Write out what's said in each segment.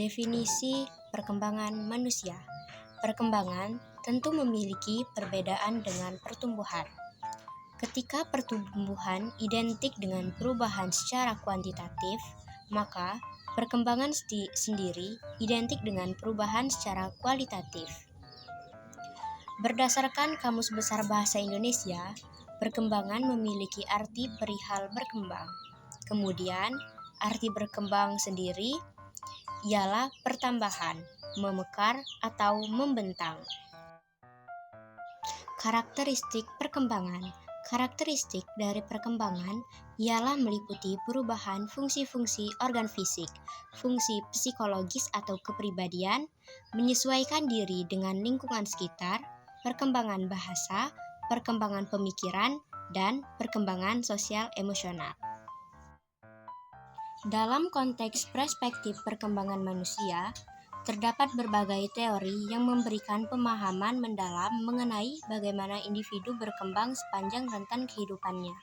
Definisi perkembangan manusia. Perkembangan tentu memiliki perbedaan dengan pertumbuhan. Ketika pertumbuhan identik dengan perubahan secara kuantitatif, maka perkembangan sendiri identik dengan perubahan secara kualitatif. Berdasarkan Kamus Besar Bahasa Indonesia, perkembangan memiliki arti perihal berkembang. Kemudian, arti berkembang sendiri ialah pertambahan, memekar, atau membentang. Karakteristik perkembangan. Karakteristik dari perkembangan ialah meliputi perubahan fungsi-fungsi organ fisik, fungsi psikologis atau kepribadian, menyesuaikan diri dengan lingkungan sekitar, perkembangan bahasa, perkembangan pemikiran, dan perkembangan sosial emosional. Dalam konteks perspektif perkembangan manusia, terdapat berbagai teori yang memberikan pemahaman mendalam mengenai bagaimana individu berkembang sepanjang rentan kehidupannya.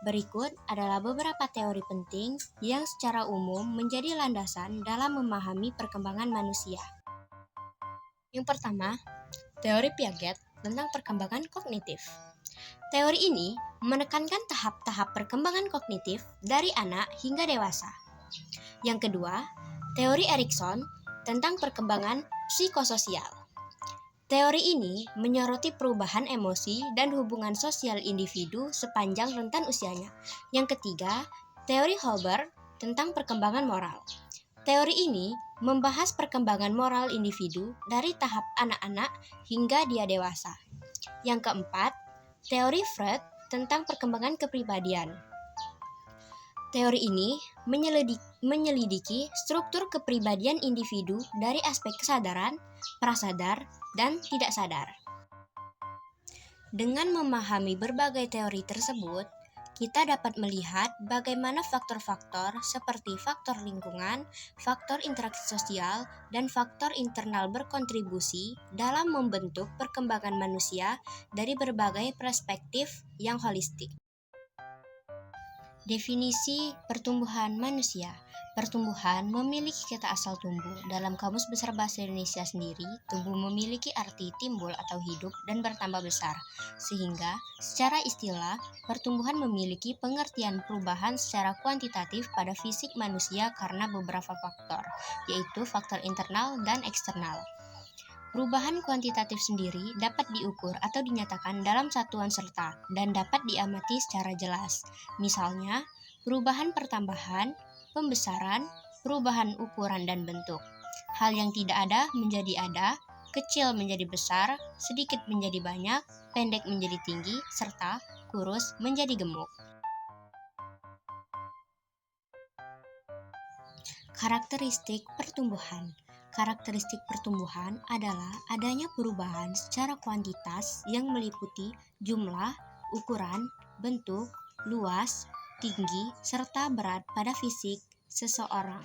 Berikut adalah beberapa teori penting yang secara umum menjadi landasan dalam memahami perkembangan manusia. Yang pertama, teori Piaget tentang perkembangan kognitif. Teori ini menekankan tahap-tahap perkembangan kognitif dari anak hingga dewasa. Yang kedua, teori Erikson tentang perkembangan psikososial. Teori ini menyoroti perubahan emosi dan hubungan sosial individu sepanjang rentan usianya. Yang ketiga, teori Holber tentang perkembangan moral. Teori ini membahas perkembangan moral individu dari tahap anak-anak hingga dia dewasa. Yang keempat, teori Freud tentang perkembangan kepribadian. Teori ini menyelidiki struktur kepribadian individu dari aspek kesadaran, prasadar, dan tidak sadar. Dengan memahami berbagai teori tersebut, kita dapat melihat bagaimana faktor-faktor seperti faktor lingkungan, faktor interaksi sosial, dan faktor internal berkontribusi dalam membentuk perkembangan manusia dari berbagai perspektif yang holistik. Definisi pertumbuhan manusia. Pertumbuhan memiliki kata asal tumbuh. Dalam Kamus Besar Bahasa Indonesia sendiri, tumbuh memiliki arti timbul atau hidup dan bertambah besar. Sehingga, secara istilah, pertumbuhan memiliki pengertian perubahan secara kuantitatif pada fisik manusia karena beberapa faktor, yaitu faktor internal dan eksternal. Perubahan kuantitatif sendiri dapat diukur atau dinyatakan dalam satuan serta dan dapat diamati secara jelas. Misalnya, perubahan pertambahan, pembesaran, perubahan ukuran dan bentuk. Hal yang tidak ada menjadi ada, kecil menjadi besar, sedikit menjadi banyak, pendek menjadi tinggi, serta kurus menjadi gemuk. Karakteristik pertumbuhan. Karakteristik pertumbuhan adalah adanya perubahan secara kuantitas yang meliputi jumlah, ukuran, bentuk, luas, tinggi, serta berat pada fisik seseorang.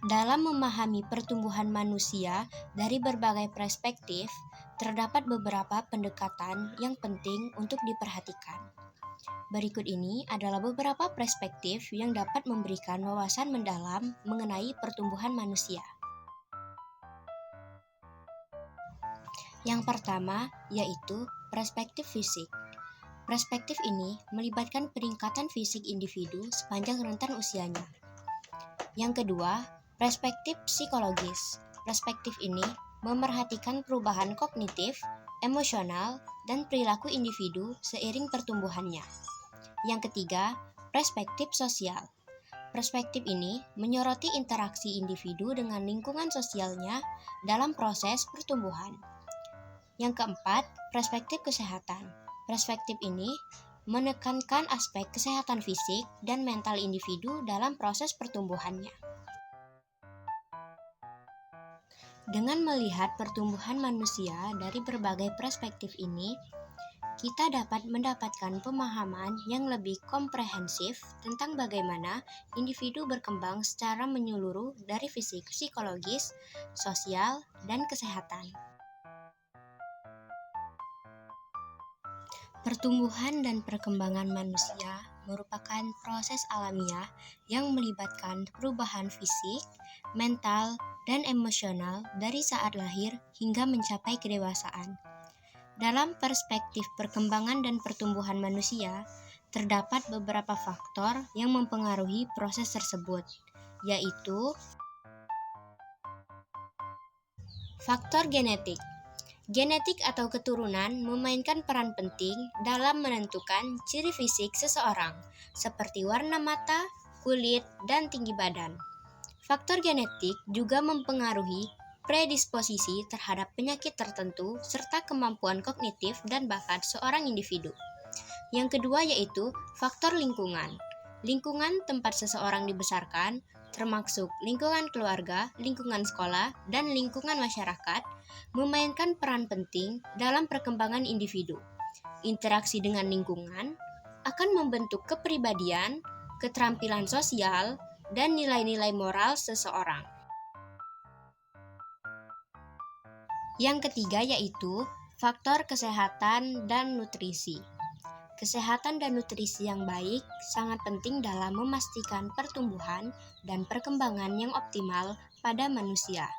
Dalam memahami pertumbuhan manusia dari berbagai perspektif, terdapat beberapa pendekatan yang penting untuk diperhatikan. Berikut ini adalah beberapa perspektif yang dapat memberikan wawasan mendalam mengenai pertumbuhan manusia. Yang pertama yaitu perspektif fisik. Perspektif ini melibatkan peningkatan fisik individu sepanjang rentan usianya. Yang kedua, perspektif psikologis. Perspektif ini memerhatikan perubahan kognitif, emosional, dan perilaku individu seiring pertumbuhannya. Yang ketiga, perspektif sosial. Perspektif ini menyoroti interaksi individu dengan lingkungan sosialnya dalam proses pertumbuhan. Yang keempat, perspektif kesehatan. Perspektif ini menekankan aspek kesehatan fisik dan mental individu dalam proses pertumbuhannya. Dengan melihat pertumbuhan manusia dari berbagai perspektif ini, kita dapat mendapatkan pemahaman yang lebih komprehensif tentang bagaimana individu berkembang secara menyeluruh dari fisik, psikologis, sosial, dan kesehatan. Pertumbuhan dan perkembangan manusia merupakan proses alamiah yang melibatkan perubahan fisik, mental, dan emosional dari saat lahir hingga mencapai kedewasaan. Dalam perspektif perkembangan dan pertumbuhan manusia, terdapat beberapa faktor yang mempengaruhi proses tersebut, yaitu faktor genetik. Genetik atau keturunan memainkan peran penting dalam menentukan ciri fisik seseorang, seperti warna mata, kulit, dan tinggi badan. Faktor genetik juga mempengaruhi predisposisi terhadap penyakit tertentu serta kemampuan kognitif dan bakat seorang individu. Yang kedua yaitu faktor lingkungan. Lingkungan tempat seseorang dibesarkan, termasuk lingkungan keluarga, lingkungan sekolah, dan lingkungan masyarakat, memainkan peran penting dalam perkembangan individu. Interaksi dengan lingkungan akan membentuk kepribadian, keterampilan sosial, dan nilai-nilai moral seseorang. Yang ketiga yaitu faktor kesehatan dan nutrisi. Kesehatan dan nutrisi yang baik sangat penting dalam memastikan pertumbuhan dan perkembangan yang optimal pada manusia.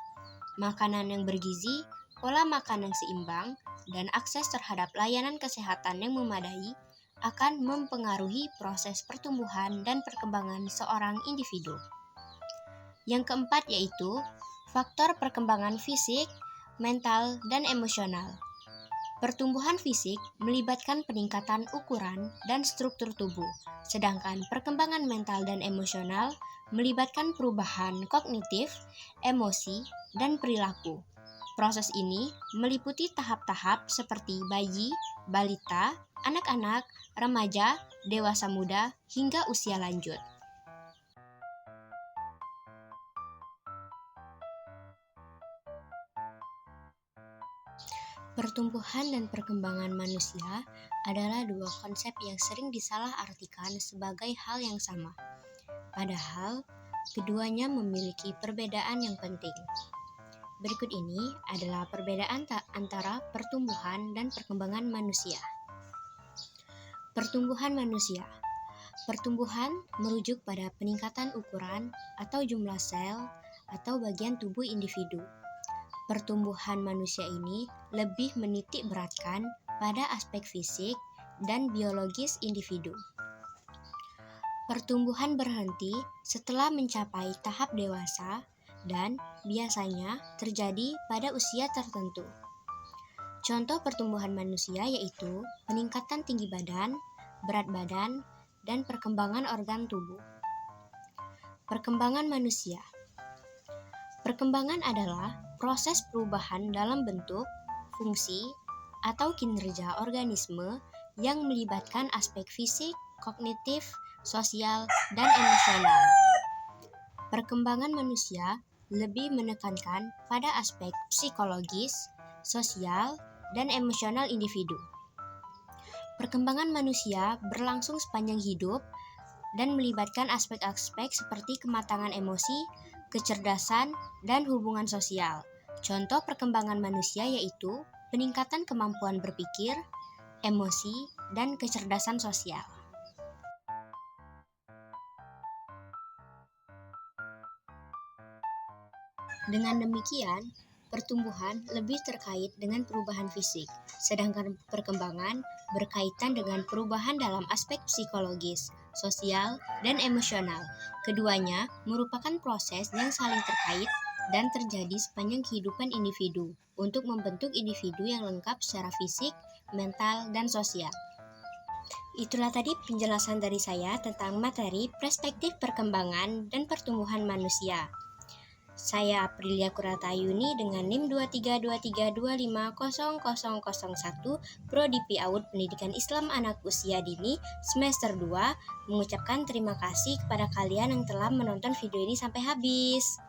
Makanan yang bergizi, pola makan yang seimbang, dan akses terhadap layanan kesehatan yang memadai akan mempengaruhi proses pertumbuhan dan perkembangan seorang individu. Yang keempat yaitu faktor perkembangan fisik, mental, dan emosional. Pertumbuhan fisik melibatkan peningkatan ukuran dan struktur tubuh, sedangkan perkembangan mental dan emosional melibatkan perubahan kognitif, emosi, dan perilaku. Proses ini meliputi tahap-tahap seperti bayi, balita, anak-anak, remaja, dewasa muda, hingga usia lanjut. Pertumbuhan dan perkembangan manusia adalah dua konsep yang sering disalahartikan sebagai hal yang sama. Padahal, keduanya memiliki perbedaan yang penting. Berikut ini adalah perbedaan antara pertumbuhan dan perkembangan manusia. Pertumbuhan manusia. Pertumbuhan merujuk pada peningkatan ukuran atau jumlah sel atau bagian tubuh individu. Pertumbuhan manusia ini lebih menitik beratkan pada aspek fisik dan biologis individu. Pertumbuhan berhenti setelah mencapai tahap dewasa dan biasanya terjadi pada usia tertentu. Contoh pertumbuhan manusia yaitu peningkatan tinggi badan, berat badan, dan perkembangan organ tubuh. Perkembangan manusia. Perkembangan adalah proses perubahan dalam bentuk, fungsi, atau kinerja organisme yang melibatkan aspek fisik, kognitif, sosial, dan emosional. Perkembangan manusia lebih menekankan pada aspek psikologis, sosial, dan emosional individu. Perkembangan manusia berlangsung sepanjang hidup dan melibatkan aspek-aspek seperti kematangan emosi, kecerdasan, dan hubungan sosial. Contoh perkembangan manusia yaitu peningkatan kemampuan berpikir, emosi, dan kecerdasan sosial. Dengan demikian, pertumbuhan lebih terkait dengan perubahan fisik, sedangkan perkembangan berkaitan dengan perubahan dalam aspek psikologis, sosial, dan emosional. Keduanya merupakan proses yang saling terkait dan terjadi sepanjang kehidupan individu untuk membentuk individu yang lengkap secara fisik, mental, dan sosial. Itulah tadi penjelasan dari saya tentang materi perspektif perkembangan dan pertumbuhan manusia. Saya Aprilia Kuratayuni dengan NIM 2323250001 Prodi PAUD Pendidikan Islam Anak Usia Dini semester 2 mengucapkan terima kasih kepada kalian yang telah menonton video ini sampai habis.